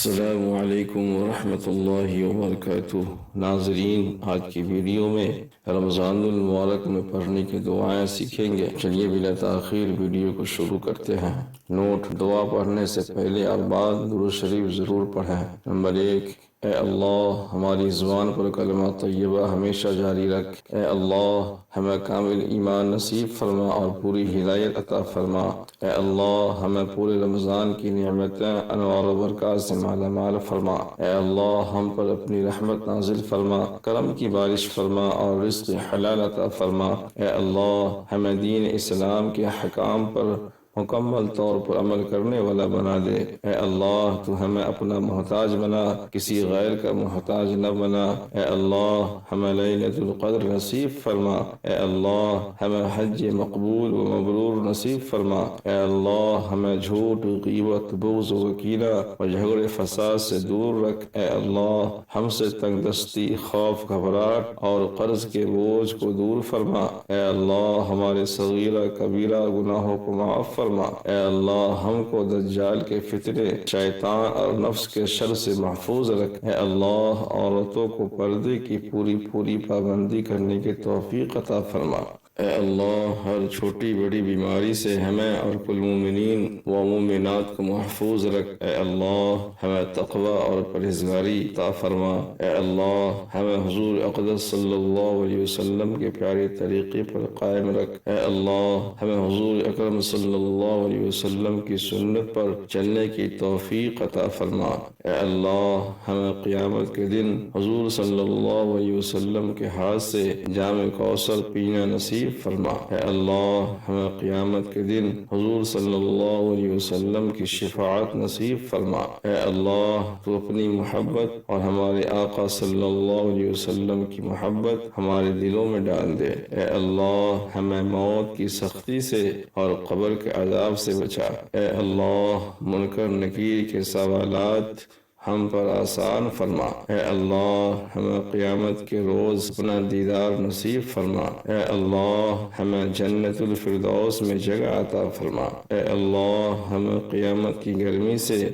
السلام علیکم ورحمۃ اللہ وبرکاتہ۔ ناظرین، آج کی ویڈیو میں رمضان المبارک میں پڑھنے کی دعائیں سیکھیں گے۔ چلیے بلا تاخیر ویڈیو کو شروع کرتے ہیں۔ نوٹ: دعا پڑھنے سے پہلے اور بعد درود شریف ضرور پڑھیں۔ نمبر 1، اے اللہ ہماری زبان پر کلمہ طیبہ ہمیشہ جاری رکھ۔ اے اللہ ہمیں کامل ایمان نصیب فرما اور پوری ہدایت عطا فرما۔ اے اللہ ہمیں پورے رمضان کی نعمتیں، انوار و برکات سے مالا مال فرما۔ اے اللہ ہم پر اپنی رحمت نازل فرما، کرم کی بارش فرما اور رزق حلال عطا فرما۔ اے اللہ ہمیں دین اسلام کے احکام پر مکمل طور پر عمل کرنے والا بنا دے۔ اے اللہ تو ہمیں اپنا محتاج بنا، کسی غیر کا محتاج نہ بنا۔ اے اللہ ہمیں لیلۃ القدر نصیب فرما۔ اے اللہ ہمیں حج مقبول و مبرور نصیب فرما۔ اے اللہ ہمیں جھوٹ، غیبت، بغض و کینہ و جھگڑے فساد سے دور رکھ۔ اے اللہ ہم سے تنگ دستی، خوف، گھبراہٹ اور قرض کے بوجھ کو دور فرما۔ اے اللہ ہمارے صغیرہ کبیرہ گناہوں کو معاف فرما۔ اے اللہ ہم کو دجال کے فتنے، شیطان اور نفس کے شر سے محفوظ رکھ۔ اے اللہ عورتوں کو پردے کی پوری پابندی کرنے کی توفیق عطا فرما۔ اے اللہ ہر چھوٹی بڑی بیماری سے ہمیں اور کل مومنین و مومنات کو محفوظ رکھ۔ اے اللہ ہمیں تقوی اور پرہیزگاری عطا فرما۔ اے اللہ ہمیں حضور اقدس صلی اللہ علیہ وسلم کے پیارے طریقے پر قائم رکھ۔ اے اللہ ہمیں حضور اکرم صلی اللہ علیہ وسلم کی سنت پر چلنے کی توفیق عطا فرما۔ اے اللہ ہمیں قیامت کے دن حضور صلی اللہ علیہ وسلم کے ہاتھ سے جام کوثر پینا نصیب فرما۔ اے اللہ ہمیں قیامت کے دن حضور صلی اللہ علیہ وسلم کی شفاعت نصیب فرما۔ اے اللہ تو اپنی محبت اور ہمارے آقا صلی اللہ علیہ وسلم کی محبت ہمارے دلوں میں ڈال دے۔ اے اللہ ہمیں موت کی سختی سے اور قبر کے عذاب سے بچا۔ اے اللہ منکر نکیر کے سوالات ہم پر آسان فرما۔ اے اللہ ہمیں قیامت کے روز اپنا دیدار نصیب فرما۔ اے اللہ ہمیں جنت الفردوس میں جگہ عطا فرما۔ اے اللہ ہمیں قیامت کی گرمی سے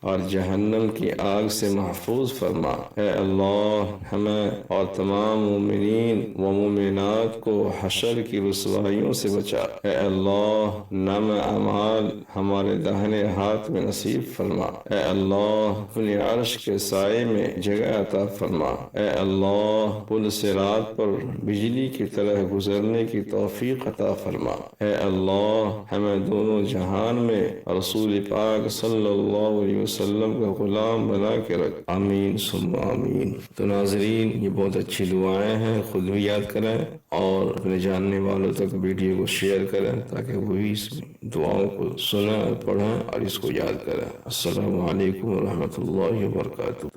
اور جہنم کی آگ سے محفوظ فرما۔ اے اللہ ہمیں اور تمام مومنین و مومنات کو حشر کی رسوائیوں سے بچا۔ اے اللہ نام اعمال ہمارے داہنے ہاتھ میں نصیب فرما۔ اے اللہ اپنے عرش کے سائے میں جگہ عطا فرما۔ اے اللہ پل صراط پر بجلی کی طرح گزرنے کی توفیق عطا فرما۔ اے اللہ ہمیں دونوں جہان میں رسول پاک صلی اللہ علیہ وسلم کا غلام بنا کے رکھ۔ آمین ثم آمین۔ تو ناظرین یہ بہت اچھی دعائیں ہیں، خود بھی یاد کریں اور اپنے جاننے والوں تک ویڈیو کو شیئر کریں تاکہ وہ بھی اس دعاؤں کو سنیں اور پڑھیں اور اس کو یاد کریں۔ السلام علیکم ورحمۃ اللہ وبرکاتہ۔